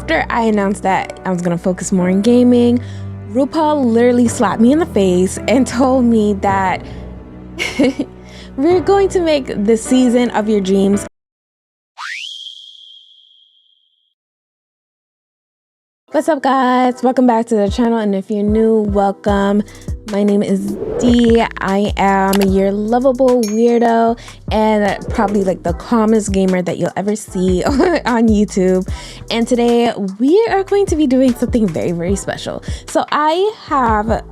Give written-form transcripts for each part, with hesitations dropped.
After I announced that I was going to focus more on gaming, Rupaul literally slapped me in the face and told me that we're going to make the season of your dreams. What's up, guys? Welcome back to the channel, and if you're new, welcome. My name is D. I am your lovable weirdo and probably like the calmest gamer that you'll ever see on YouTube. And today we are going to be doing something very, very special. So I have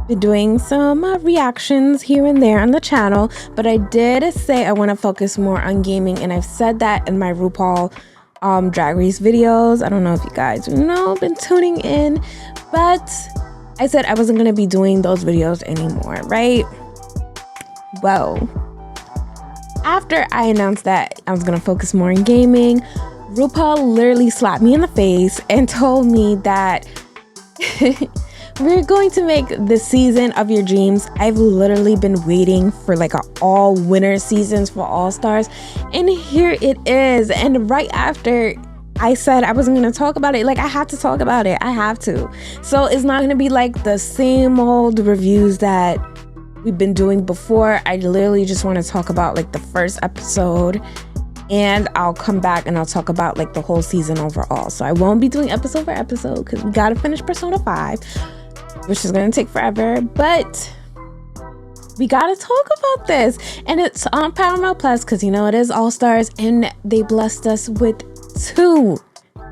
been doing some reactions here and there on the channel, but I did say I want to focus more on gaming, and I've said that in my Rupaul DvRhii videos. I don't know if you guys been tuning in, but I said I wasn't gonna be doing those videos anymore, right? Well, after I announced that I was gonna focus more on gaming, Rupaul literally slapped me in the face and told me that we're going to make the season of your dreams. I've literally been waiting for like all winter seasons for Allstars, and here it is. And right after I said I wasn't going to talk about it, like I had to talk about it. I have to. So it's not going to be like the same old reviews that we've been doing before. I literally just want to talk about like the first episode, and I'll come back and I'll talk about like the whole season overall. So I won't be doing episode for episode because we got to finish Persona 5, which is going to take forever, but we got to talk about this. And it's on Paramount Plus because, you know, it is Allstars, and they blessed us with 2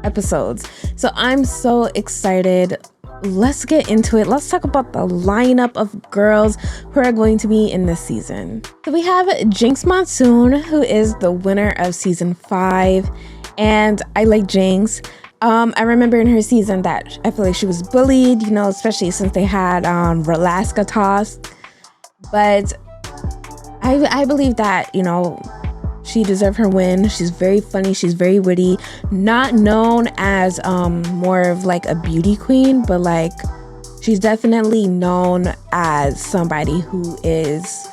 episodes. So I'm so excited. Let's get into it. Let's talk about the lineup of girls who are going to be in this season. So we have Jinx Monsoon, who is the winner of season 5, and I like Jinx. I remember in her season that I feel like she was bullied, you know, especially since they had Relaska toss. But I believe that, you know, she deserved her win. She's very funny. She's very witty. Not known as more of like a beauty queen, but like she's definitely known as somebody who is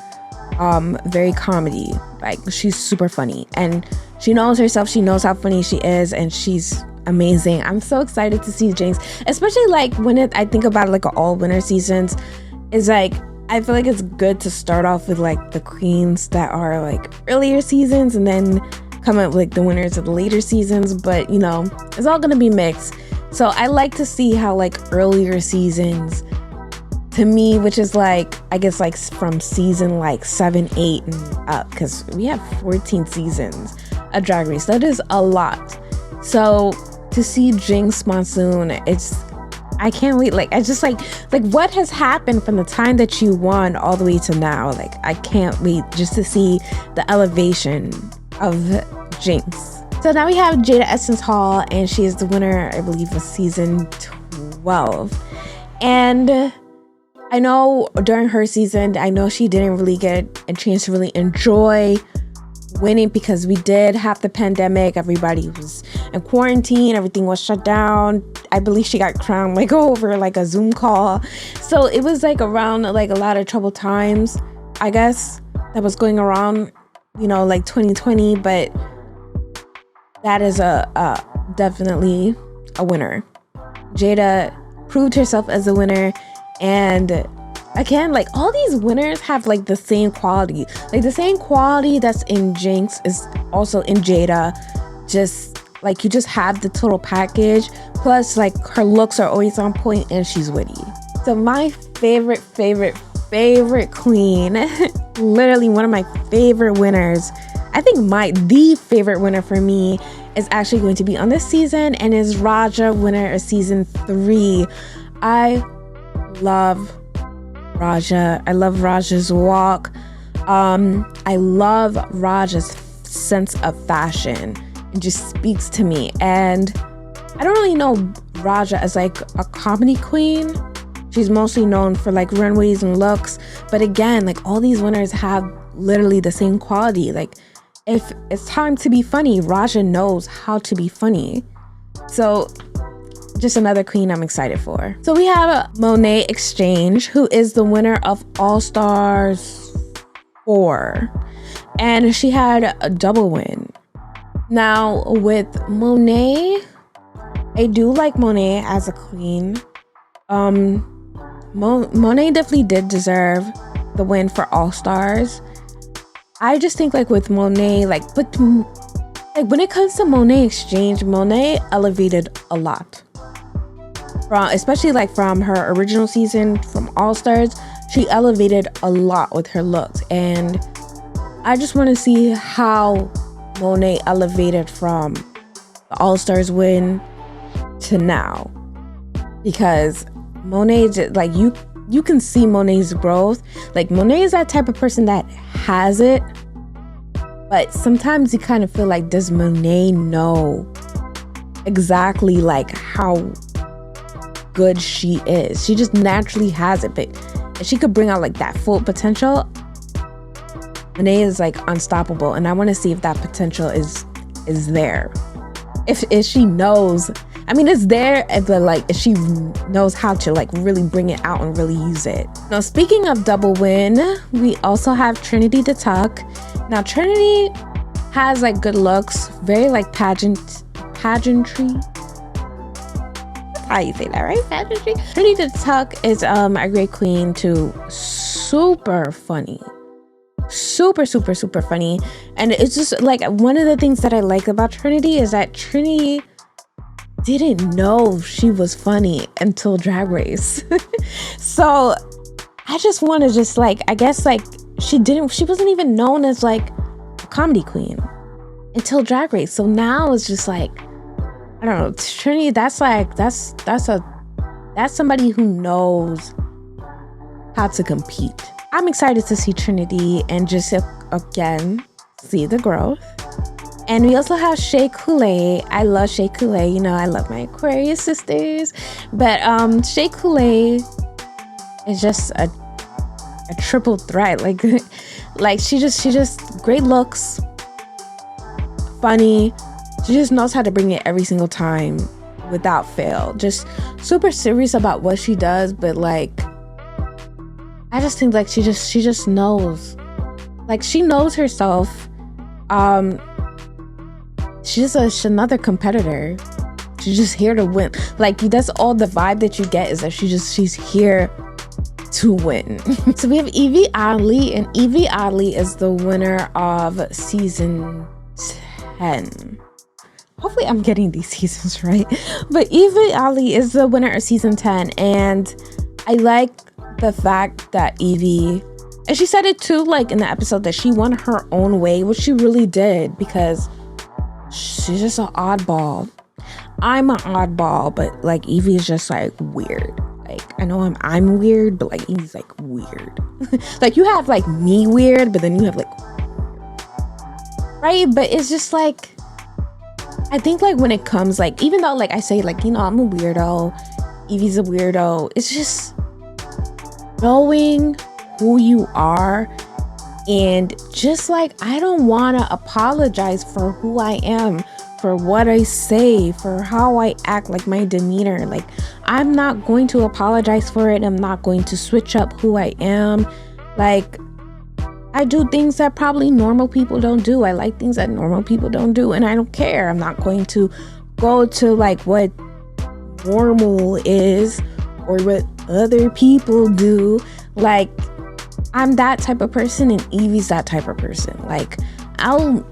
very comedy. Like she's super funny, and she knows herself. She knows how funny she is, and she's amazing. I'm so excited to see Jinx, especially like when I think about like all winter seasons. Is like I feel like it's good to start off with like the queens that are like earlier seasons, and then come up with like the winners of the later seasons. But you know, it's all gonna be mixed. So I like to see how like earlier seasons, to me, which is like I guess like from season like 7, 8 and up, because we have 14 seasons of DvRhii, so that is a lot. So to see Jinx Monsoon, I can't wait. Like I just like what has happened from the time that you won all the way to now. Like I can't wait just to see the elevation of Jinx. So now we have Jada Essence Hall, and she is the winner, I believe, of season 12. And I know during her season, I know she didn't really get a chance to really enjoy winning because we did have the pandemic. Everybody was in quarantine, everything was shut down. I believe she got crowned like over like a Zoom call, so it was like around like a lot of troubled times, I guess, that was going around, you know, like 2020. But that is definitely a winner. Jada proved herself as a winner, and again, like all these winners have like the same quality. Like the same quality that's in Jinx is also in Jada. Just like you just have the total package. Plus like her looks are always on point, and she's witty. So my favorite queen, literally one of my favorite winners, I think the favorite winner for me is actually going to be on this season, and is Raja, winner of season 3. I love Raja. I love Raja's walk. I love Raja's sense of fashion. It just speaks to me. And I don't really know Raja as like a comedy queen. She's mostly known for like runways and looks. But again, like all these winners have literally the same quality. Like if it's time to be funny, Raja knows how to be funny. So just another queen I'm excited for. So we have Monet Exchange, who is the winner of Allstars 4, and she had a double win. Now with Monet, I do like Monet as a queen. Monet definitely did deserve the win for Allstars. I just think like with Monet, like when it comes to Monet X Change, Monet elevated a lot. Especially like from her original season from Allstars, she elevated a lot with her looks, and I just want to see how Monet elevated from the Allstars win to now, because Monet just, like you can see Monet's growth. Like Monet is that type of person that has it, but sometimes you kind of feel like, does Monet know exactly like how good she is? She just naturally has it, but if she could bring out like that full potential, Monet is like unstoppable, and I want to see if that potential is there. If she knows, I mean, it's there, but like if she knows how to like really bring it out and really use it. Now, speaking of double win, we also have Trinity the Tuck. Now, Trinity has like good looks, very like pageantry. How you say that, right? Pageantry. Trinity the Tuck is a great queen too. Super funny. Super funny. And it's just like one of the things that I like about Trinity is that Trinity didn't know she was funny until Drag Race. So I just want to just like, I guess like she wasn't even known as like a comedy queen until Drag Race. So now it's just like, I don't know, Trinity, that's somebody who knows how to compete. I'm excited to see Trinity and just again see the growth. And we also have Shea Coulee. I love Shea Coulee. You know, I love my Aquarius sisters. But Shea Coulee is just a triple threat. Like she just great looks, funny. She just knows how to bring it every single time without fail. Just super serious about what she does, but like I just think like she just knows. Like she knows herself. She's another competitor. She's just here to win. Like that's all the vibe that you get, is that she's here to win. So we have DvRhii, and DvRhii is the winner of season 10. Hopefully I'm getting these seasons right. But DvRhii is the winner of season 10, and I like the fact that Evie, and she said it too, like in the episode, that she won her own way, which she really did, because she's just an oddball. I'm an oddball, but like Evie is just like weird. Like I know I'm weird, but like Evie's like weird. Like you have like me weird, but then you have like, right? But it's just like, I think like when it comes, like even though like I say like, you know, I'm a weirdo, Evie's a weirdo, it's just knowing who you are, and just like I don't want to apologize for who I am, for what I say, for how I act, like my demeanor. Like I'm not going to apologize for it. I'm not going to switch up who I am. Like I do things that probably normal people don't do. I like things that normal people don't do, and I don't care. I'm not going to go to like what normal is or what other people do. Like I'm that type of person, and Evie's that type of person. Like I'll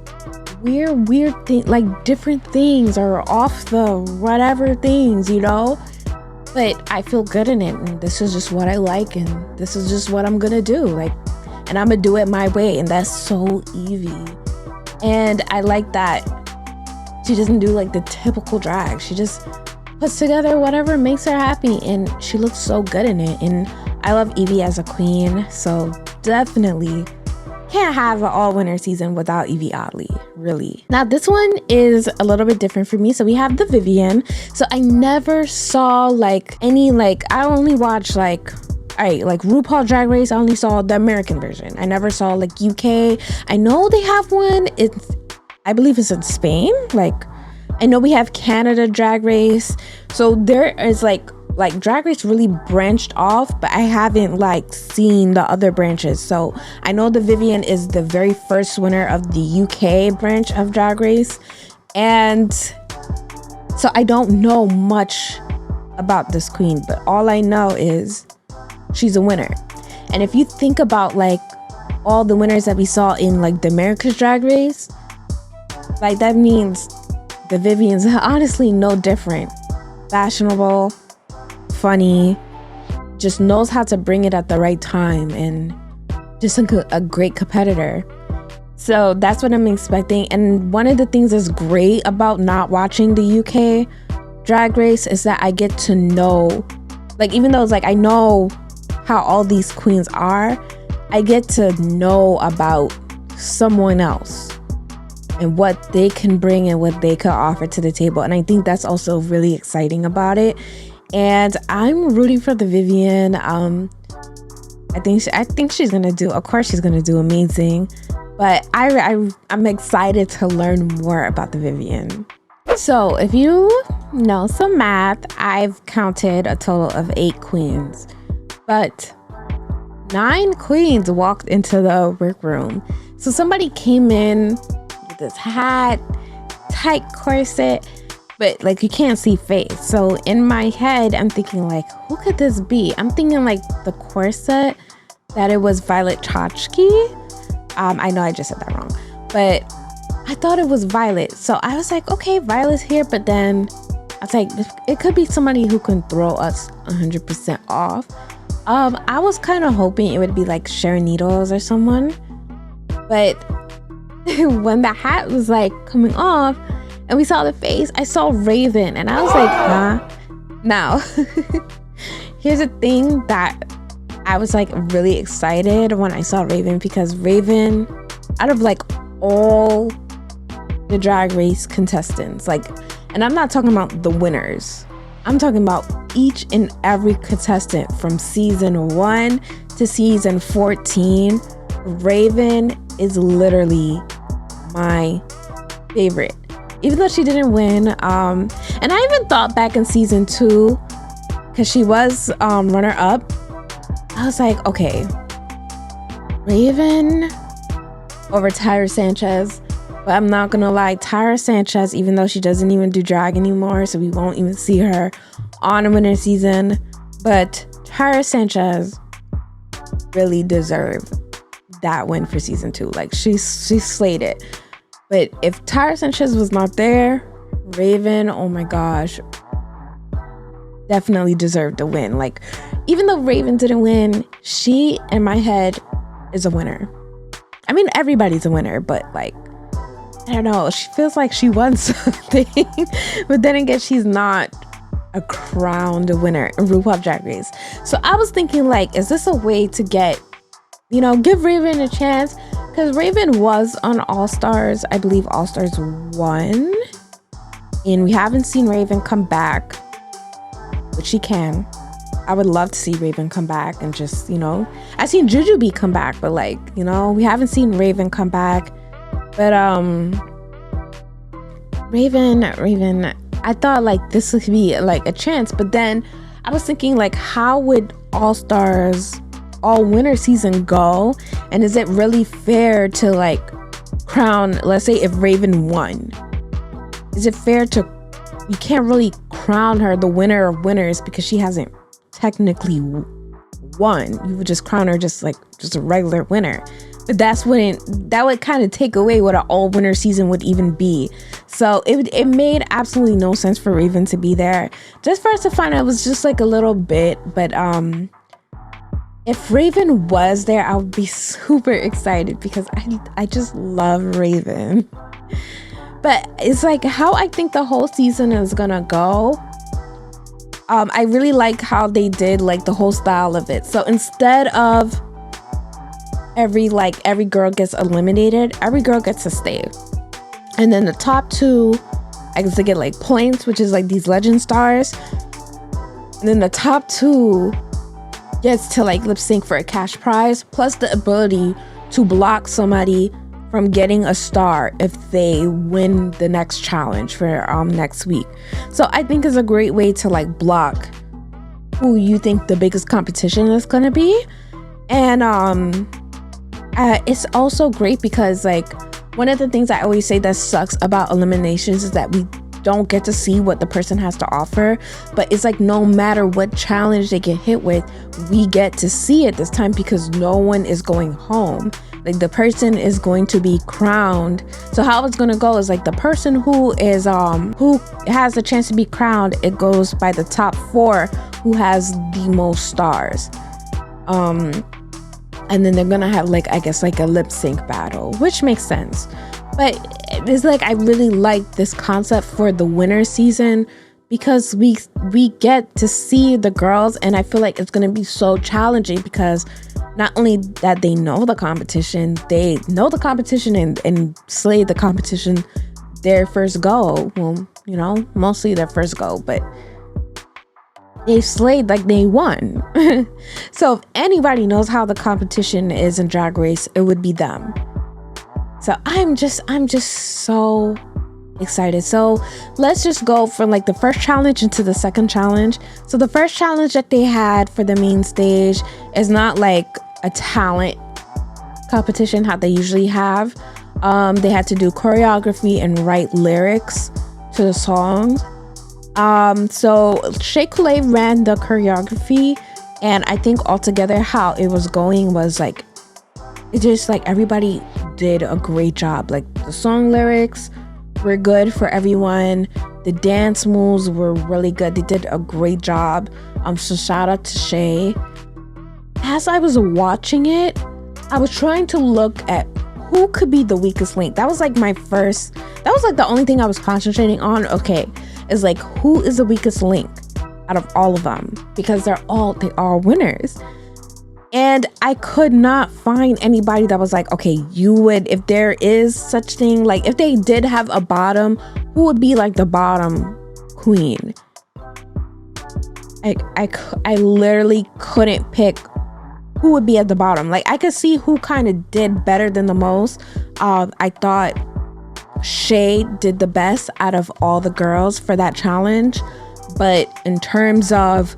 wear weird things, like different things, or off the whatever things, you know, but I feel good in it, and this is just what I like, and this is just what I'm gonna do. Like, and I'm gonna do it my way, and that's so Evie. And I like that she doesn't do like the typical drag. She just puts together whatever makes her happy, and she looks so good in it. And I love Evie as a queen, so definitely can't have an all-winner season without DvRhii, really. Now this one is a little bit different for me. So we have the Vivienne. So I never saw like any, like I only watched like, all right, like RuPaul Drag Race. I only saw the American version. I never saw like UK. I know they have one. I believe it's in Spain. Like I know we have Canada Drag Race. So there is like Drag Race really branched off, but I haven't like seen the other branches. So I know the Vivienne is the very first winner of the UK branch of Drag Race, and So I don't know much about this queen, but all I know is she's a winner. And if you think about like all the winners that we saw in like the America's Drag Race, like that means the Vivien's honestly no different. Fashionable, funny, just knows how to bring it at the right time, and just a great competitor. So that's what I'm expecting. And one of the things that's great about not watching the UK Drag Race is that I get to know, like, even though it's like I know how all these queens are, I get to know about someone else and what they can bring and what they could offer to the table. And I think that's also really exciting about it. And I'm rooting for the Vivienne. I think she's gonna do, of course she's gonna do amazing, but I'm excited to learn more about the Vivienne. So if you know some math, I've counted a total of 8 queens, but 9 queens walked into the workroom. So somebody came in with this hat, tight corset, but like you can't see face. So in my head, I'm thinking like, who could this be? I'm thinking like the corset, that it was Violet Chachki. I know I just said that wrong, but I thought it was Violet. So I was like, okay, Violet's here. But then I was like, it could be somebody who can throw us 100% off. I was kind of hoping it would be like Sharon Needles or someone. But when the hat was like coming off and we saw the face, I saw Raven and I was like, huh? Now, here's the thing that I was like really excited when I saw Raven, because Raven, out of like all the Drag Race contestants, like, and I'm not talking about the winners, I'm talking about each and every contestant from season 1 to season 14, Raven is literally my favorite. Even though she didn't win, and I even thought back in season 2, because she was runner-up, I was like, okay, Raven over Tyra Sanchez. But I'm not gonna lie, Tyra Sanchez, even though she doesn't even do drag anymore, so we won't even see her on a winter season, but Tyra Sanchez really deserved that win for season 2. Like she slayed it. But if Tyra Sanchez was not there, Raven, oh my gosh, definitely deserved a win. Like, even though Raven didn't win, she, in my head, is a winner. I mean, everybody's a winner, but like, I don't know, she feels like she won something. But then again, she's not a crowned winner in RuPaul Drag Race. So I was thinking like, is this a way to get, give Raven a chance? Because Raven was on Allstars, I believe Allstars 1. And we haven't seen Raven come back, but she can. I would love to see Raven come back and just, I've seen Jujubee come back, but like, we haven't seen Raven come back. But Raven, I thought like this would be like a chance, but then I was thinking like, how would All-Stars all winter season go? And is it really fair to like crown, let's say if Raven won, is it fair to, you can't really crown her the winner of winners because she hasn't technically won. You would just crown her just a regular winner. But that would kind of take away what an all-winner season would even be. So it made absolutely no sense for Raven to be there. Just for us to find out, it was just like a little bit. But if Raven was there, I would be super excited because I just love Raven. But it's like how I think the whole season is gonna go. I really like how they did like the whole style of it. So instead of every girl gets eliminated, every girl gets to stay, and then the top 2 I guess they get like points, which is like these legend stars, and then the top 2 gets to like lip sync for a cash prize plus the ability to block somebody from getting a star if they win the next challenge for next week. So I think it's a great way to like block who you think the biggest competition is gonna be. And it's also great because like one of the things I always say that sucks about eliminations is that we don't get to see what the person has to offer, but it's like no matter what challenge they get hit with, we get to see it this time because no one is going home. Like the person is going to be crowned. So how it's going to go is like the person who is who has a chance to be crowned, it goes by the top 4 who has the most stars. And then they're gonna have like, I guess, like a lip sync battle, which makes sense. But it's like I really like this concept for the winter season because we get to see the girls, and I feel like it's gonna be so challenging because not only that they know the competition and slay the competition their first go. Well, you know, mostly their first go, but they slayed, like they won. So if anybody knows how the competition is in Drag Race, it would be them. So I'm just so excited. So let's just go from like the first challenge into the second challenge. So the first challenge that they had for the main stage is not like a talent competition how they usually have. They had to do choreography and write lyrics to the songs. So Shea Coulee ran the choreography, and I think altogether how it was going was like, it just like everybody did a great job. Like the song lyrics were good for everyone. The dance moves were really good. They did a great job. So shout out to Shea. As I was watching it, I was trying to look at who could be the weakest link. That was like the only thing I was concentrating on. Okay, is like, who is the weakest link out of all of them? Because they are winners. And I could not find anybody that was like, okay, you would, if there is such thing, like if they did have a bottom, who would be like the bottom queen? I literally couldn't pick who would be at the bottom. Like I could see who kind of did better than the most. I thought Shea did the best out of all the girls for that challenge, but in terms of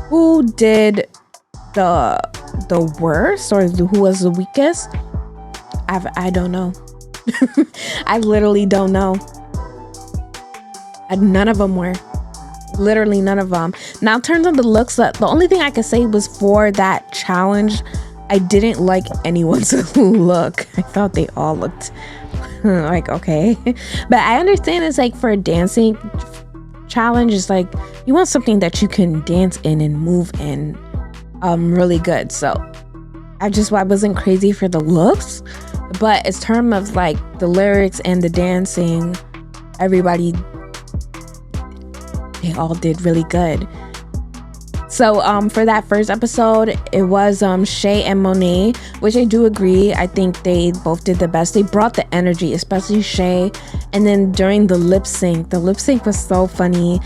who did the worst or who was the weakest, I don't know. I literally don't know. And none of them were. Literally none of them. Now in terms of the looks, the only thing I could say was for that challenge, I didn't like anyone's look. I thought they all looked like okay. But I understand it's like for a dancing challenge, it's like you want something that you can dance in and move in really good. So I wasn't crazy for the looks, but in terms of like the lyrics and the dancing, everybody, they all did really good. So for that first episode, it was Shea and Monet, which I do agree. I think they both did the best. They brought the energy, especially Shea. And then during the lip sync was so funny.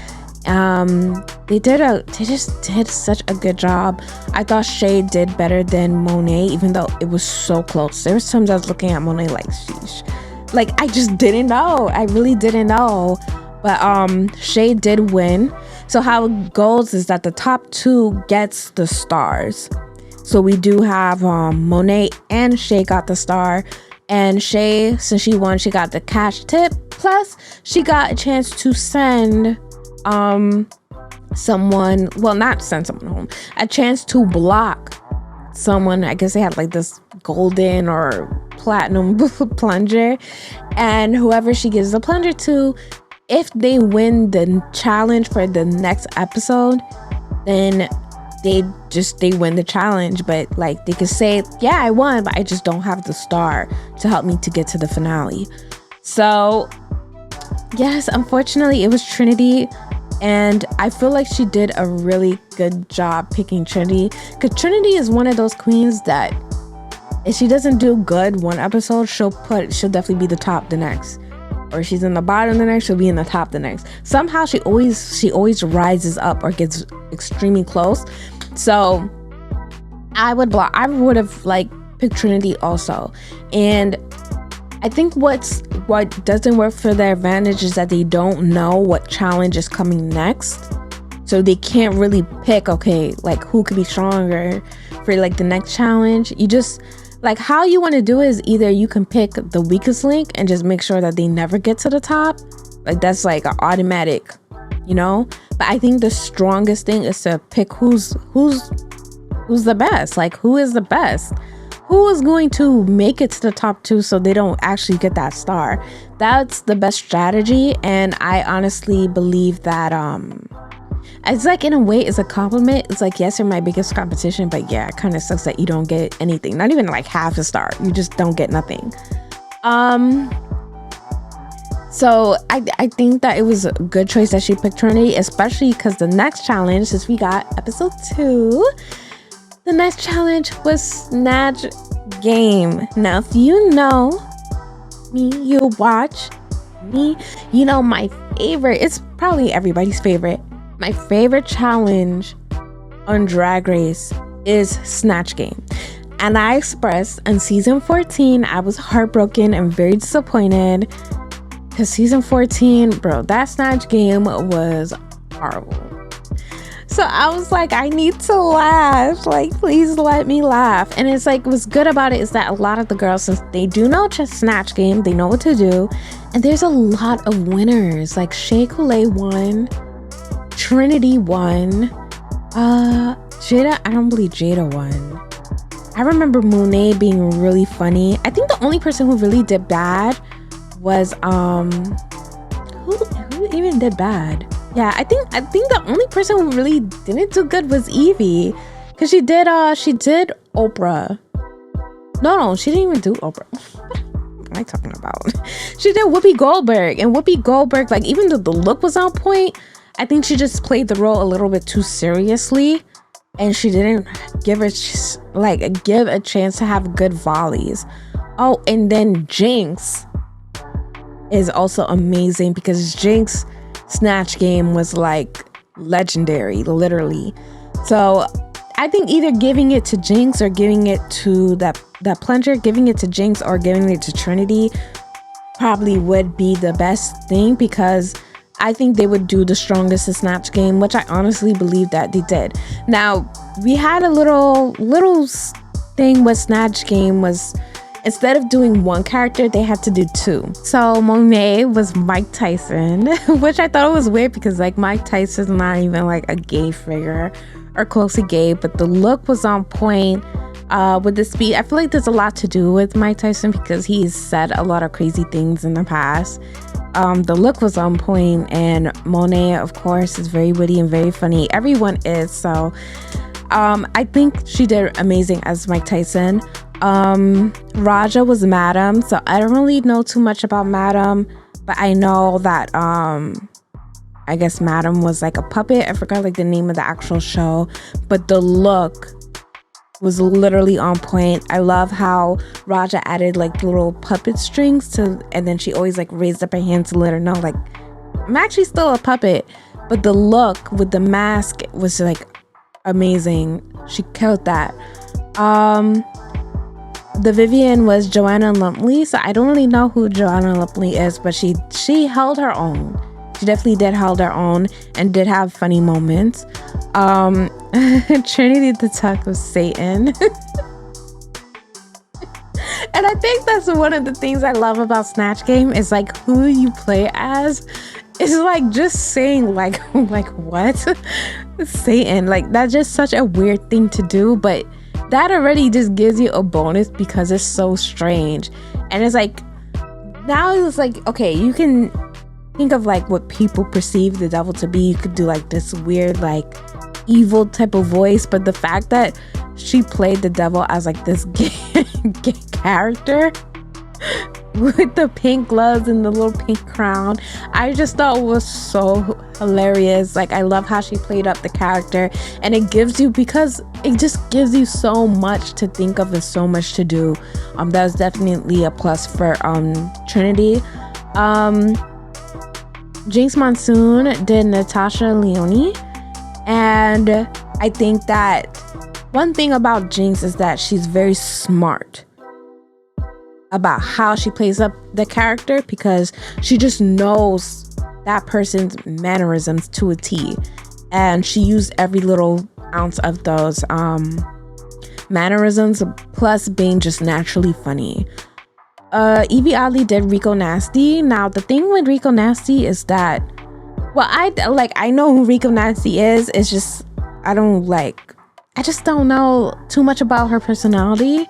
They just did such a good job. I thought Shea did better than Monet, even though it was so close. There was times I was looking at Monet like, sheesh. Like I just didn't know. I really didn't know. But Shea did win. So how it goes is that the top 2 gets the stars. So we do have Monet and Shea got the star. And Shea, since she won, she got the cash tip. Plus, she got a chance to send someone, well, not send someone home, a chance to block someone. I guess they had like this golden or platinum plunger. And whoever she gives the plunger to, if they win the challenge for the next episode, then they win the challenge. But like they could say, yeah, I won, but I just don't have the star to help me to get to the finale. So yes, unfortunately it was Trinity, and I feel like she did a really good job picking Trinity, because Trinity is one of those queens that if she doesn't do good one episode, she'll definitely be the top the next. Or she's in the bottom the next, she'll be in the top the next. Somehow she always rises up or gets extremely close. So I would have like picked Trinity also. And I think what doesn't work for their advantage is that they don't know what challenge is coming next. So they can't really pick, okay, like who could be stronger for like the next challenge. You just, like how you want to do it is either you can pick the weakest link and just make sure that they never get to the top, Like that's like an automatic, you know. But I think the strongest thing is to pick who's the best. Like who is the best? Who is going to make it to the top 2 so they don't actually get that star? That's the best strategy. And I honestly believe that it's like, in a way, it's a compliment. It's like, yes, you're my biggest competition, but yeah, it kind of sucks that you don't get anything. Not even like half a star. You just don't get nothing. So I think that it was a good choice that she picked Trinity, especially because the next challenge, since we got episode 2, the next challenge was Snatch Game. Now, if you know me, you watch me, you know my favorite, it's probably everybody's favorite. My favorite challenge on Drag Race is Snatch Game. And I expressed on season 14, I was heartbroken and very disappointed. Because season 14, bro, that Snatch Game was horrible. So I was like, I need to laugh. Like, please let me laugh. And it's like, what's good about it is that a lot of the girls, since they do know just Snatch Game, they know what to do. And there's a lot of winners. Like Shea Coulee won. Trinity won. Jada, I don't believe Jada won. I remember Monet being really funny. I think the only person who really did bad was who even did bad? Yeah, I think the only person who really didn't do good was Evie, because she did Oprah. No, she didn't even do Oprah. What am I talking about? She did Whoopi Goldberg, and Whoopi Goldberg, like, even though the look was on point, I think she just played the role a little bit too seriously, and she didn't give a chance to have good volleys. Oh, and then Jinx is also amazing, because Jinx Snatch Game was like legendary, literally. So I think either giving it to Jinx or giving it to that plunger, giving it to Jinx or giving it to Trinity probably would be the best thing, because I think they would do the strongest in Snatch Game, which I honestly believe that they did. Now, we had a little thing with Snatch Game was, instead of doing one character, they had to do 2. So Monet was Mike Tyson, which I thought was weird because like Mike Tyson's not even like a gay figure or closely gay, but the look was on point. With the speed, I feel like there's a lot to do with Mike Tyson because he's said a lot of crazy things in the past. The look was on point, and Monet, of course, is very witty and very funny. Everyone is. So I think she did amazing as Mike Tyson. Raja was Madam, so I don't really know too much about Madam, but I know that I guess Madam was like a puppet. I forgot like the name of the actual show, but the look was literally on point. I love how Raja added like little puppet strings to, and then she always like raised up her hand to let her know like, I'm actually still a puppet. But the look with the mask was like amazing. She killed that. The Vivian was Joanna Lumley, so I don't really know who Joanna Lumley is, but she held her own. She definitely did hold her own and did have funny moments. Trinity the Tuck was Satan. And I think that's one of the things I love about Snatch Game is like who you play as. It's like just saying like what? Satan. Like that's just such a weird thing to do, but that already just gives you a bonus because it's so strange. And it's like, now it's like, okay, you can think of like what people perceive the devil to be. You could do like this weird like evil type of voice, but the fact that she played the devil as like this gay character with the pink gloves and the little pink crown, I just thought was so hilarious. Like I love how she played up the character, and it gives you, because it just gives you so much to think of and so much to do. That was definitely a plus for Trinity. Jinx Monsoon did Natasha Leone, and I think that one thing about Jinx is that she's very smart about how she plays up the character, because she just knows that person's mannerisms to a T, and she used every little ounce of those mannerisms, plus being just naturally funny. Evie Oddly did Rico Nasty. Now the thing with Rico Nasty is that, well, I know who Rico Nasty is. It's just I just don't know too much about her personality.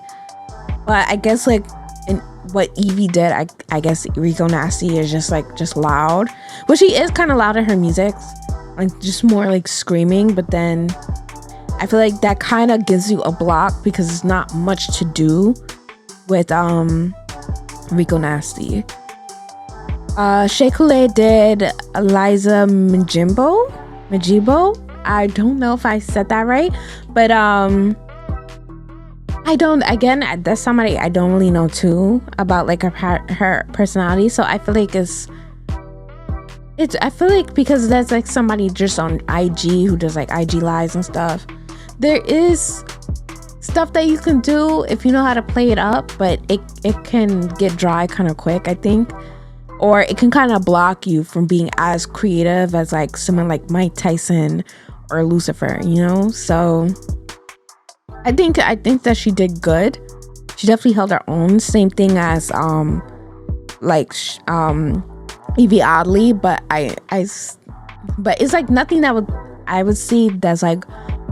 But I guess like in what Evie did, I guess Rico Nasty is just loud. Well, she is kind of loud in her music, like just more like screaming. But then I feel like that kind of gives you a block because it's not much to do with Rico Nasty. Shea Coulee did Eliza Majibo. I don't know if I said that right, but that's somebody I don't really know too about like her personality. So I feel like I feel like because that's like somebody just on IG who does like IG lives and stuff. There is stuff that you can do if you know how to play it up, but it can get dry kind of quick, I think. Or it can kind of block you from being as creative as like someone like Mike Tyson or Lucifer, you know? So I think that she did good. She definitely held her own. Same thing as Evie Oddly, but but it's like nothing that I would see that's like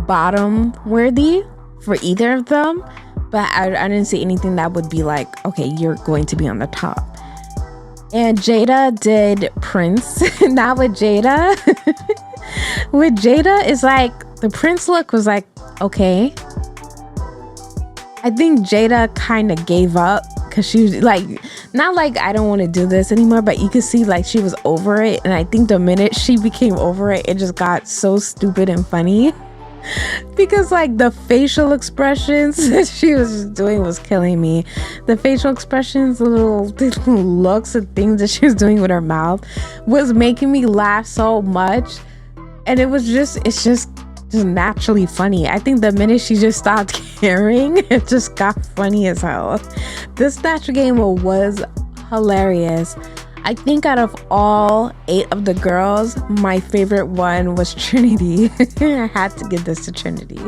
bottom worthy for either of them. But I didn't see anything that would be like, okay, you're going to be on the top. And Jada did Prince. Now with Jada, it's like the Prince look was like, okay. I think Jada kind of gave up because she was like, not like I don't want to do this anymore, but you could see like she was over it. And I think the minute she became over it, it just got so stupid and funny. Because like the facial expressions that she was doing was killing me. The facial expressions, the little looks and things that she was doing with her mouth was making me laugh so much. And it's just naturally funny. I think the minute she just stopped caring, it just got funny as hell. This Snatch Game was hilarious. I think out of all 8 of the girls, my favorite one was Trinity. I had to give this to Trinity.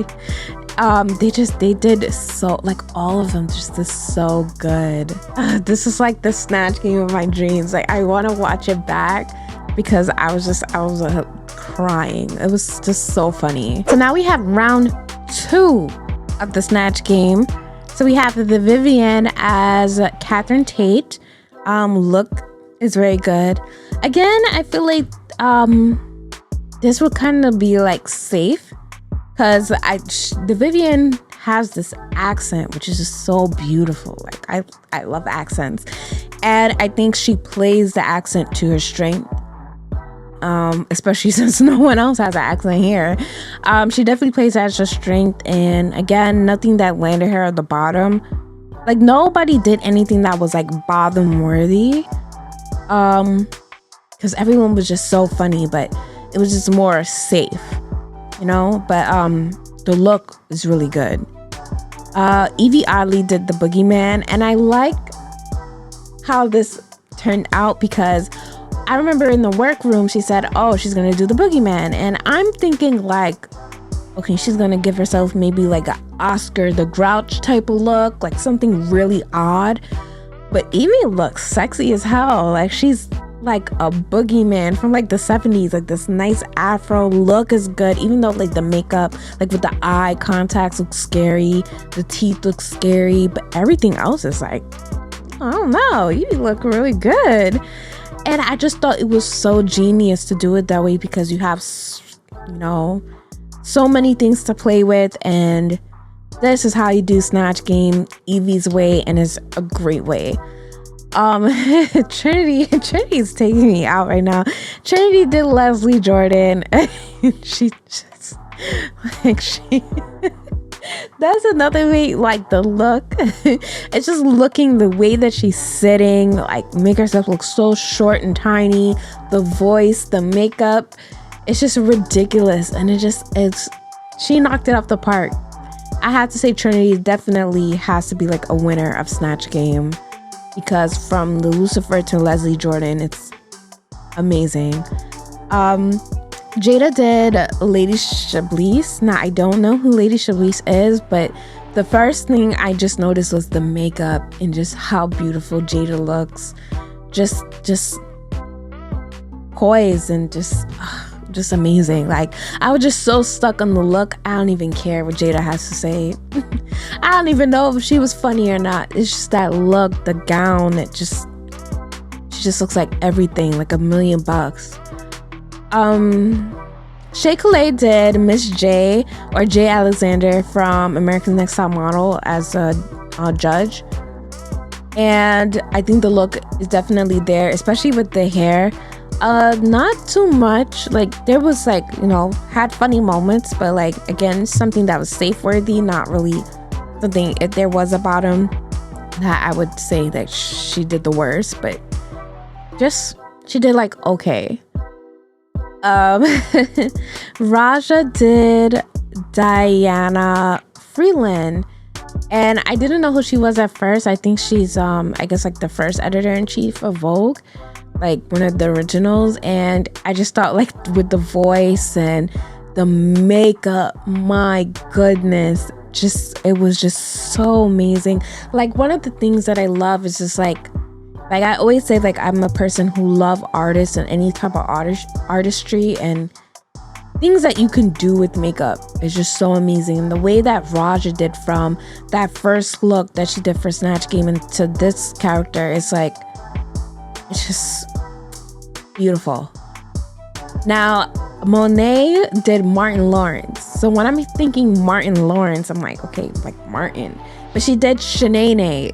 They did so, like all of them just did so good. This is like the Snatch Game of my dreams. Like I want to watch it back because I was crying. It was just so funny. So now we have round 2 of the Snatch Game. So we have the Vivienne as Catherine Tate. Look is very good. Again, I feel like this would kind of be like safe because the Vivienne has this accent which is just so beautiful. Like I love accents, and I think she plays the accent to her strength. Especially since no one else has an accent here. She definitely plays as her strength, and again, nothing that landed her at the bottom. Like nobody did anything that was like bottom worthy. Because everyone was just so funny, but it was just more safe, you know. But the look is really good. Evie Oddly did the Boogeyman, and I like how this turned out because I remember in the workroom she said, oh, she's gonna do the Boogeyman, and I'm thinking like, okay, she's gonna give herself maybe like an Oscar the Grouch type of look, like something really odd. But Evie looks sexy as hell. Like she's like a boogeyman from like the 70s. Like this nice afro look is good, even though like the makeup, like with the eye contacts, looks scary, the teeth look scary, but everything else is like, I don't know, Evie look really good. And I just thought it was so genius to do it that way because you have, you know, so many things to play with, and this is how you do Snatch Game Evie's way, and it's a great way. Trinity's taking me out right now. Trinity did Leslie Jordan. She just like that's another way, like the look. It's just looking, the way that she's sitting, like make herself look so short and tiny, the voice, the makeup, it's just ridiculous. And she knocked it off the park. I have to say Trinity definitely has to be like a winner of Snatch Game, because from the Lucifer to Leslie Jordan, it's amazing. Jada did Lady Chablis. Now I don't know who Lady Chablis is, but the first thing I just noticed was the makeup and just how beautiful Jada looks. Just poised and just amazing. Like, I was just so stuck on the look. I don't even care what Jada has to say. I don't even know if she was funny or not. It's just that look, the gown, she just looks like everything, like $1,000,000. Shea Coulee did Miss J, or Jay Alexander from America's Next Top Model, as a judge. And I think the look is definitely there, especially with the hair. Not too much. Like, there was, like, you know, had funny moments, but, like, again, something that was safe worthy, not really something, if there was a bottom, that I would say that she did the worst, but just, she did, like, okay. Raja did Diana Freeland, and I didn't know who she was at first. I think she's I guess like the first editor-in-chief of Vogue, like one of the originals. And I just thought, like, with the voice and the makeup, my goodness, it was just so amazing. Like, one of the things that I love is just like I always say, like, I'm a person who love artists and any type of artistry, and things that you can do with makeup is just so amazing. And the way that Raja did from that first look that she did for Snatch Game into this character is like, it's just beautiful. Now, Monet did Martin Lawrence. So when I'm thinking Martin Lawrence, I'm like, okay, like Martin. But she did Shanae,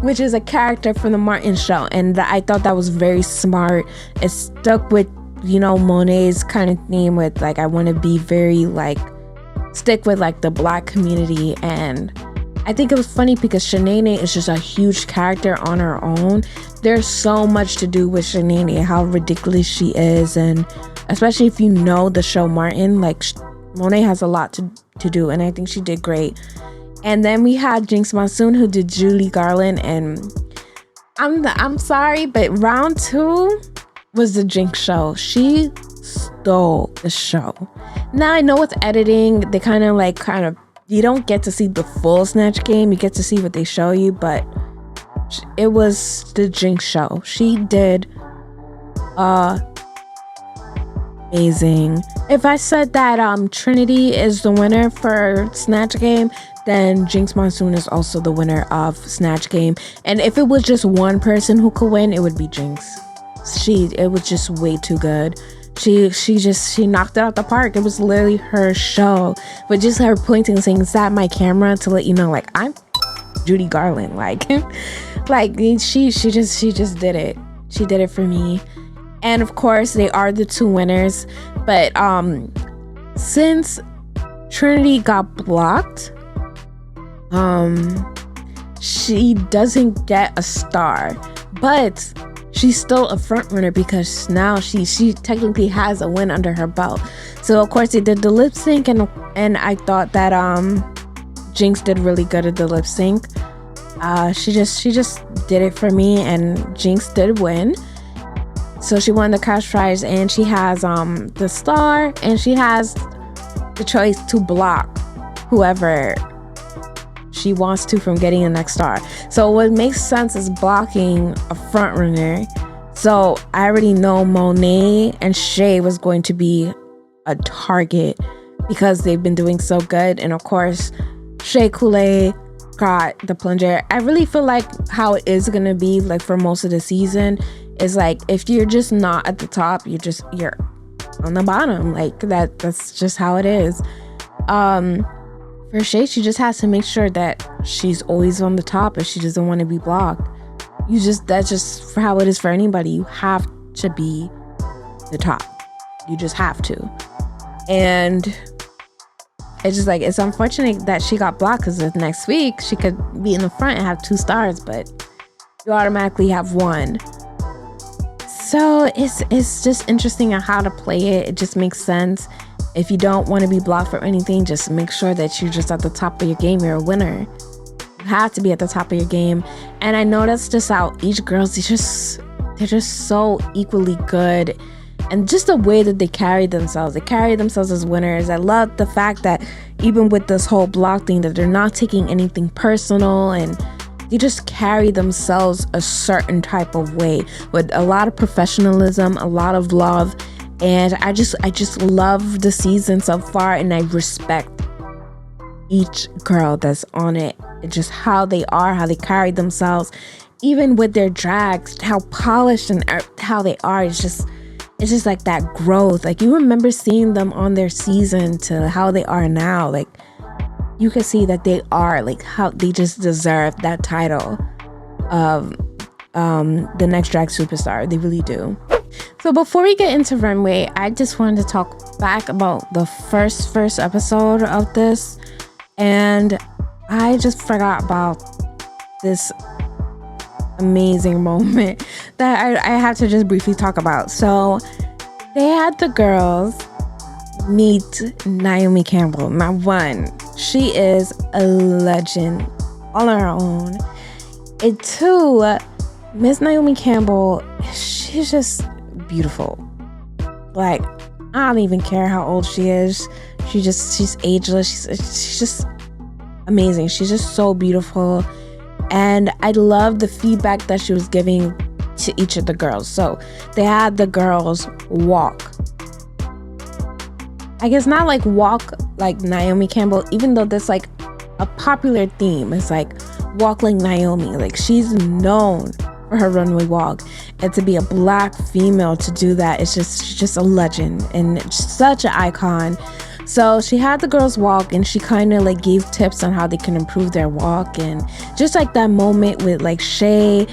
which is a character from the Martin show. And I thought that was very smart. It stuck with, you know, Monet's kind of theme with, like, I want to be very, like, stick with, like, the Black community. And I think it was funny because Shanae is just a huge character on her own. There's so much to do with Shanae, how ridiculous she is. And especially if you know the show Martin, like, Monet has a lot to do. And I think she did great. And then we had Jinx Monsoon, who did Julie Garland, and I'm sorry, but round 2 was the Jinx show. She stole the show. Now I know with editing, they kind of you don't get to see the full Snatch Game. You get to see what they show you, but it was the Jinx show. She did amazing. If I said that Trinity is the winner for Snatch Game, then Jinx Monsoon is also the winner of Snatch Game. And if it was just one person who could win, it would be Jinx. It was just way too good. She knocked it out the park. It was literally her show. But just her pointing and saying, "Is that my camera?" to let you know, like, I'm Judy Garland. Like, she just did it. She did it for me. And of course, they are the 2 winners. But since Trinity got blocked, she doesn't get a star, but she's still a front runner because now she technically has a win under her belt. So of course they did the lip sync, and I thought that Jinx did really good at the lip sync. She just did it for me, and Jinx did win. So she won the cash prize, and she has the star, and she has the choice to block whoever she wants to from getting the next star. So what makes sense is blocking a front runner. So I already know Monet and Shea was going to be a target because they've been doing so good. And of course, Shea Coulee got the plunger. I really feel like how it is going to be, like, for most of the season is, like, if you're just not at the top, you're on the bottom. Like, that's just how it is. For Shea, she just has to make sure that she's always on the top if she doesn't want to be blocked. That's just how it is for anybody. You have to be the top. You just have to. And it's just like, it's unfortunate that she got blocked because next week she could be in the front and have 2 stars, but you automatically have 1. So it's just interesting on how to play it. It just makes sense. If you don't want to be blocked for anything, just make sure that you're just at the top of your game. You're a winner. You have to be at the top of your game. And I noticed just how each girl's, they're just so equally good. And just the way that they carry themselves as winners. I love the fact that, even with this whole block thing, that they're not taking anything personal, and they just carry themselves a certain type of way with a lot of professionalism, a lot of love. And I just love the season so far, and I respect each girl that's on it, just how they are, how they carry themselves, even with their drags, how polished and how they are. It's just like that growth. Like, you remember seeing them on their season to how they are now. Like, you can see that they are like how they just deserve that title of the next drag superstar. They really do. So before we get into Runway, I just wanted to talk back about the first episode of this, and I just forgot about this amazing moment that I had to just briefly talk about. So they had the girls meet Naomi Campbell. Now, one, she is a legend all on her own, and two, Miss Naomi Campbell, she's just beautiful. Like, I don't even care how old she is. She's ageless. She's just amazing. She's just so beautiful. And I love the feedback that she was giving to each of the girls. So they had the girls walk. I guess not like walk like Naomi Campbell, even though that's like a popular theme. It's like walk like Naomi. Like, she's known for her runway walk, and to be a black female to do that, it's just a legend and such an icon. So she had the girls walk, and she kind of like gave tips on how they can improve their walk, and just like that moment with like Shay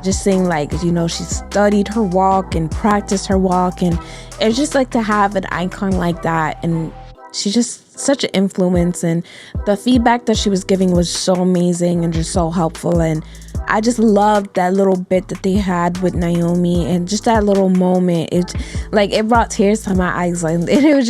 just saying, like, you know, she studied her walk and practiced her walk, and it's just like to have an icon like that. And she's just such an influence, and the feedback that she was giving was so amazing and just so helpful. And I just loved that little bit that they had with Naomi, and just that little moment. It brought tears to my eyes, and it's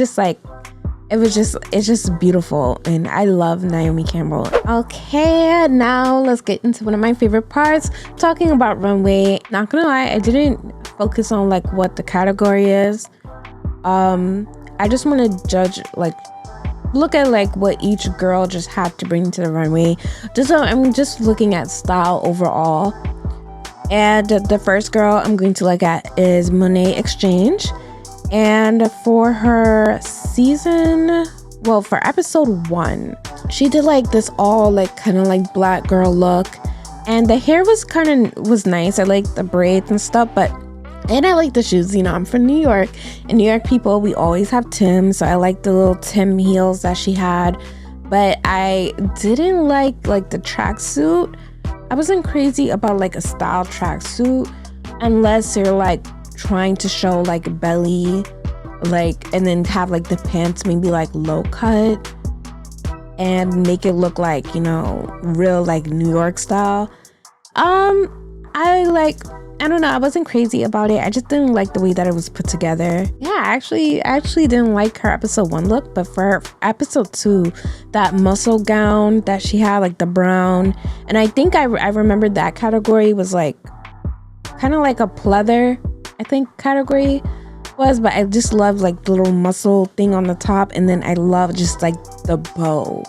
just beautiful. And I love Naomi Campbell. Okay, now let's get into one of my favorite parts, talking about Runway. Not gonna lie, I didn't focus on like what the category is. I just want to judge, like, look at like what each girl just had to bring to the runway. I'm just looking at style overall. And the first girl I'm going to look at is Monet Exchange. And for her for episode 1, she did like this all like kind of like black girl look, and the hair was nice. I like the braids and stuff, and I like the shoes. You know, I'm from New York, and New York people, we always have Tims, so I like the little Tim heels that she had. But I didn't like the tracksuit. I wasn't crazy about like a style tracksuit unless you're like trying to show like belly, like, and then have like the pants maybe like low cut and make it look like, you know, real like New York style. I don't know, I wasn't crazy about it. I just didn't like the way that it was put together. Yeah, I actually didn't like her episode 1 look, but for episode 2, that muscle gown that she had, like the brown, and I think I remembered that category was like kind of like a pleather, I think category was, but I just love like the little muscle thing on the top, and then I love just like the bow.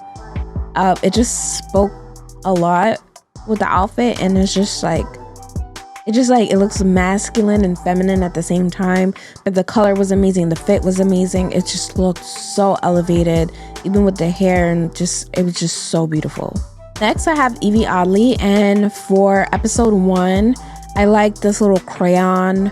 It just spoke a lot with the outfit, and it looks masculine and feminine at the same time, but the color was amazing, the fit was amazing. It just looked so elevated, even with the hair, and it was just so beautiful. Next, I have Evie Oddly, and for episode 1, I like this little crayon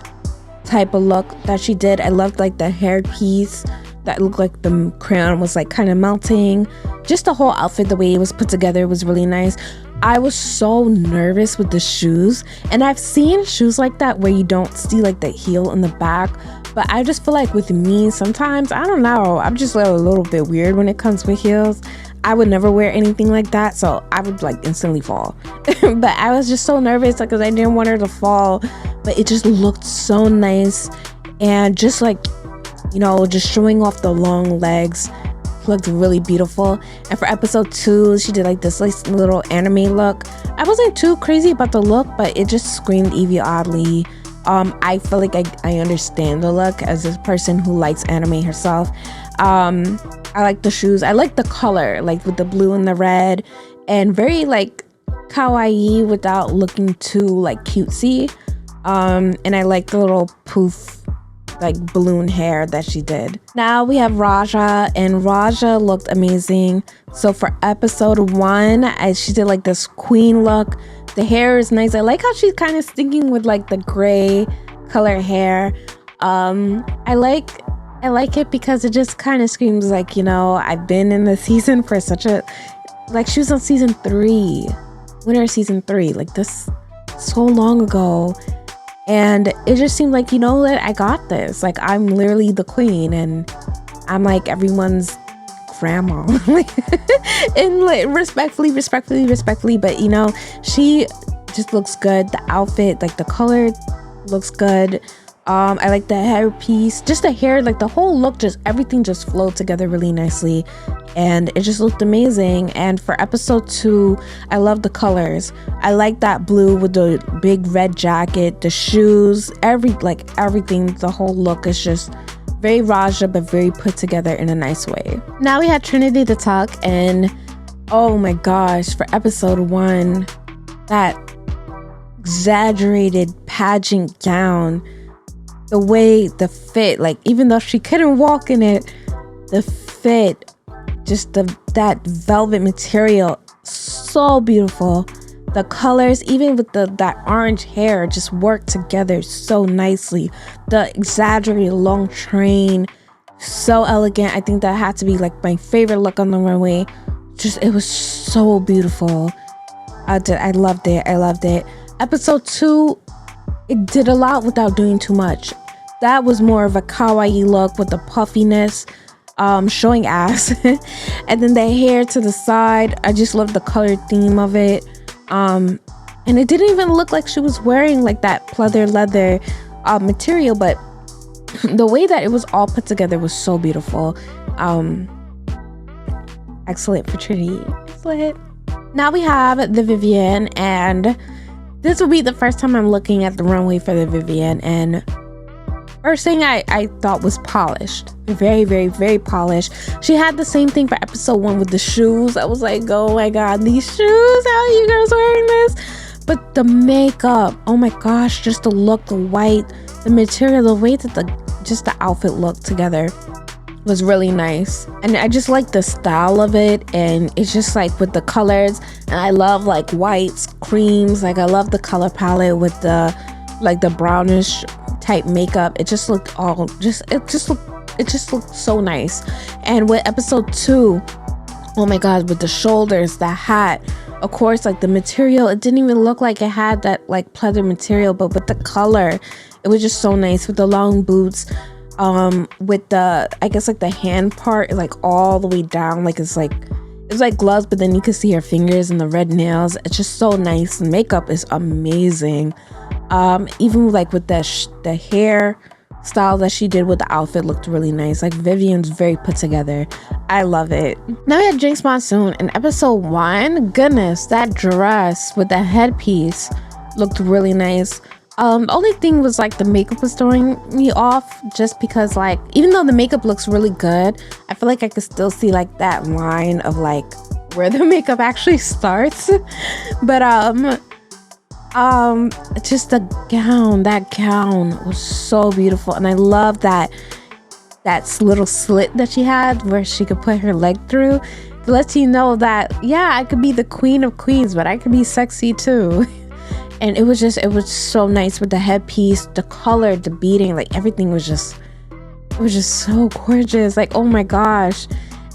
type of look that she did. I loved like the hair piece that looked like the crayon was like kind of melting. Just the whole outfit, the way it was put together, was really nice. I was so nervous with the shoes, and I've seen shoes like that where you don't see like the heel in the back, but I just feel like with me sometimes, I don't know, I'm just a little bit weird when it comes with heels. I would never wear anything like that, so I would like instantly fall. But I was just so nervous because I didn't want her to fall, but it just looked so nice, and just like, you know, just showing off the long legs looked really beautiful. And for episode 2, she did like this little anime look. I wasn't too crazy about the look, but it just screamed Evie Oddly. I feel like I understand the look as a person who likes anime herself. I I like the shoes. I like the color, like with the blue and the red, and very like kawaii without looking too like cutesy. And I like the little poof like balloon hair that she did. Now we have Raja, and Raja looked amazing. So for episode 1, she did like this queen look. The hair is nice. I like how she's kind of sticking with like the gray color hair. I like it because it just kind of screams like, you know, I've been in the season for such a, like she was on season 3, winter season 3, like this so long ago. And it just seemed like, you know what, I got this. Like I'm literally the queen and I'm like everyone's grandma. And like respectfully, but you know, she just looks good. The outfit, like the color looks good. I like the hairpiece, just the hair, like the whole look, just everything just flowed together really nicely, and it just looked amazing. And for episode 2, I love the colors. I like that blue with the big red jacket, the shoes, everything. The whole look is just very Raja, but very put together in a nice way. Now we had Trinity the Tuck, and oh my gosh, for episode 1, that exaggerated pageant gown, the way the fit, like even though she couldn't walk in it, the fit, just that velvet material, so beautiful. The colors, even with that orange hair, just worked together so nicely. The exaggerated long train, so elegant. I think that had to be like my favorite look on the runway. Just, it was so beautiful. I loved it. Episode 2, it did a lot without doing too much. That was more of a kawaii look with the puffiness, showing ass. And then the hair to the side. I just love the color theme of it. And it didn't even look like she was wearing like that pleather leather material, but the way that it was all put together was so beautiful. Excellent for Trinity. Excellent. Now we have the Vivienne, and this will be the first time I'm looking at the runway for the Vivienne, and first thing I thought was polished. Very, very, very polished. She had the same thing for episode 1 with the shoes. I was like, oh my god, these shoes, how are you girls wearing this? But the makeup, oh my gosh, just the look, the white, the material, the way that the outfit looked together was really nice. And I just like the style of it, and it's just like with the colors, and I love like whites, creams, like I love the color palette with the like the brownish type makeup. It just looked so nice. And with episode 2, oh my god, with the shoulders, the hat, of course, like the material, it didn't even look like it had that like pleather material, but with the color, it was just so nice. With the long boots, with the, I guess like the hand part, like all the way down, like it's like gloves, but then you can see her fingers and the red nails. It's just so nice. The makeup is amazing. Even like with the hair style that she did with the outfit looked really nice. Like Vivienne's very put together. I love it. Now we had Jinx Monsoon in episode 1. Goodness, that dress with the headpiece looked really nice. Only thing was like the makeup was throwing me off, just because like even though the makeup looks really good, I feel like I could still see like that line of like where the makeup actually starts. But just that gown was so beautiful, and I love that little slit that she had where she could put her leg through. It lets you know that, yeah, I could be the queen of queens, but I could be sexy too. And it was so nice with the headpiece, the color, the beading, like everything was just so gorgeous. Like, oh my gosh.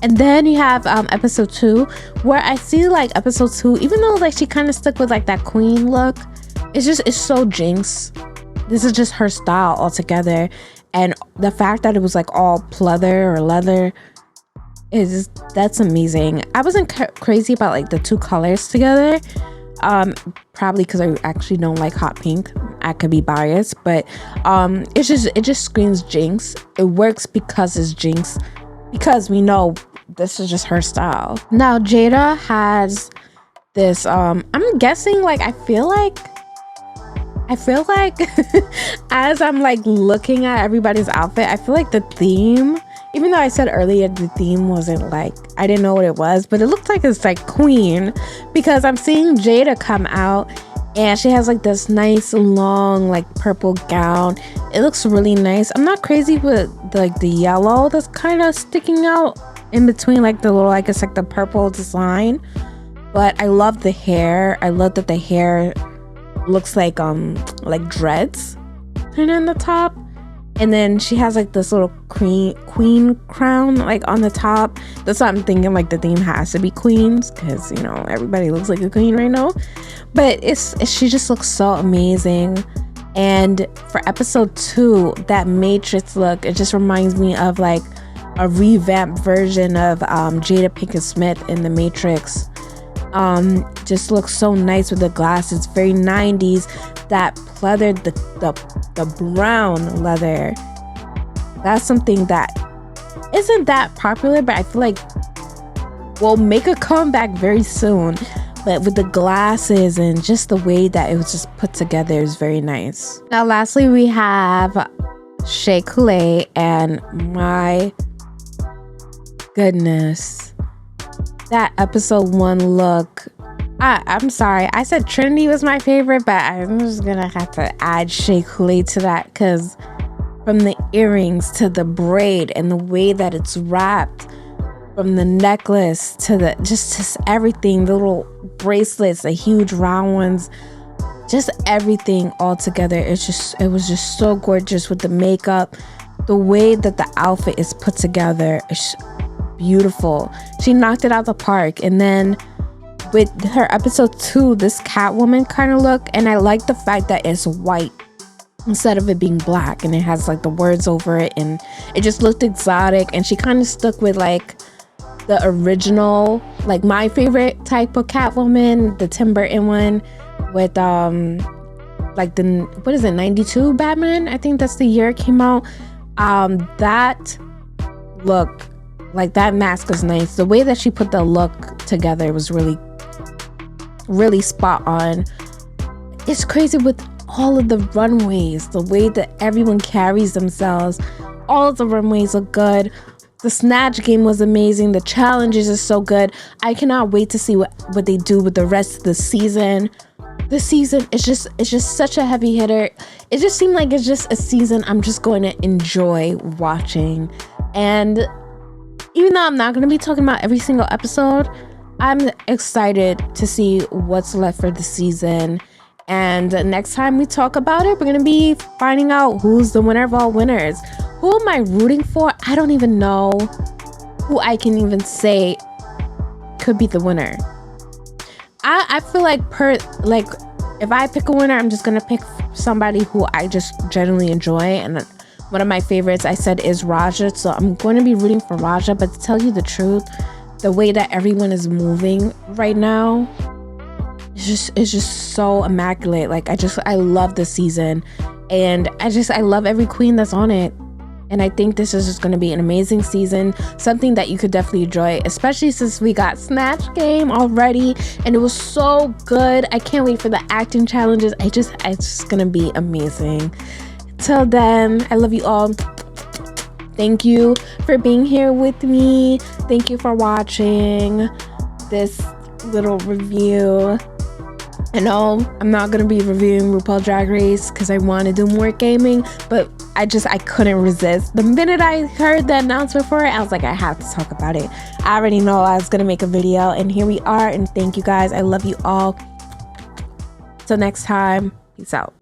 And then you have episode 2, where I see like episode 2, even though like she kind of stuck with like that queen look, it's so Jinx. This is just her style altogether. And the fact that it was like all pleather or leather, that's amazing. I wasn't crazy about like the 2 colors together. Probably because I actually don't like hot pink. I could be biased, but it just screams Jinx. It works because it's Jinx, because we know this is just her style. Now Jada has this I'm guessing, like I feel like as I'm like looking at everybody's outfit, I feel like the theme Even though I said earlier the theme wasn't like, I didn't know what it was, but it looked like it's like Queen, because I'm seeing Jada come out and she has like this nice long like purple gown. It looks really nice. I'm not crazy with like the yellow that's kind of sticking out in between like the little, I guess like the purple design, but I love the hair. I love that the hair looks like dreads kind of in the top. And then she has like this little queen crown like on the top. That's why I'm thinking like the theme has to be queens, because you know everybody looks like a queen right now. But she just looks so amazing. And for episode 2, that Matrix look, it just reminds me of like a revamped version of Jada Pinkett Smith in the Matrix. Just looks so nice with the glasses, very 90s. That leather, the brown leather, that's something that isn't that popular, but I feel like will make a comeback very soon. But with the glasses and just the way that it was just put together is very nice. Now lastly, we have Shea Coulee, and my goodness, that episode 1 look. I'm sorry, I said Trinity was my favorite, but I'm just gonna have to add Shea Coulee to that, because from the earrings to the braid and the way that it's wrapped, from the necklace to the just everything, the little bracelets, the huge round ones, just everything all together. It was just so gorgeous with the makeup, the way that the outfit is put together. It's beautiful. She knocked it out the park. And then with her episode 2, this Catwoman kind of look, and I like the fact that it's white instead of it being black, and it has like the words over it, and it just looked exotic. And she kind of stuck with like the original, like my favorite type of Catwoman, the Tim Burton one with like the, what is it, 92 Batman, I think that's the year it came out. That look, like that mask was nice. The way that she put the look together was really spot on. It's crazy with all of the runways, the way that everyone carries themselves. All of the runways look good. The snatch game was amazing. The challenges are so good. I cannot wait to see what they do with the rest of the season. This season is just such a heavy hitter. It just seemed like it's just a season I'm just going to enjoy watching. And even though I'm not going to be talking about every single episode, I'm excited to see what's left for the season. And next time we talk about it, we're going to be finding out who's the winner of all winners. Who am I rooting for? I don't even know who I can even say could be the winner. I feel like if I pick a winner, I'm just going to pick somebody who I just genuinely enjoy. And one of my favorites, I said, is Raja. So I'm going to be rooting for Raja. But to tell you the truth, the way that everyone is moving right now, it's just so immaculate. Like I love this season, and I love every queen that's on it. And I think this is just going to be an amazing season, something that you could definitely enjoy, especially since we got Snatch Game already, and it was so good. I can't wait for the acting challenges. It's just going to be amazing. Till then, I love you all. Thank you for being here with me. Thank you for watching this little review. I know I'm not going to be reviewing RuPaul Drag Race because I want to do more gaming, but I couldn't resist. The minute I heard the announcement for it, I was like, I have to talk about it. I already know I was going to make a video, and here we are. And thank you guys. I love you all. Till next time. Peace out.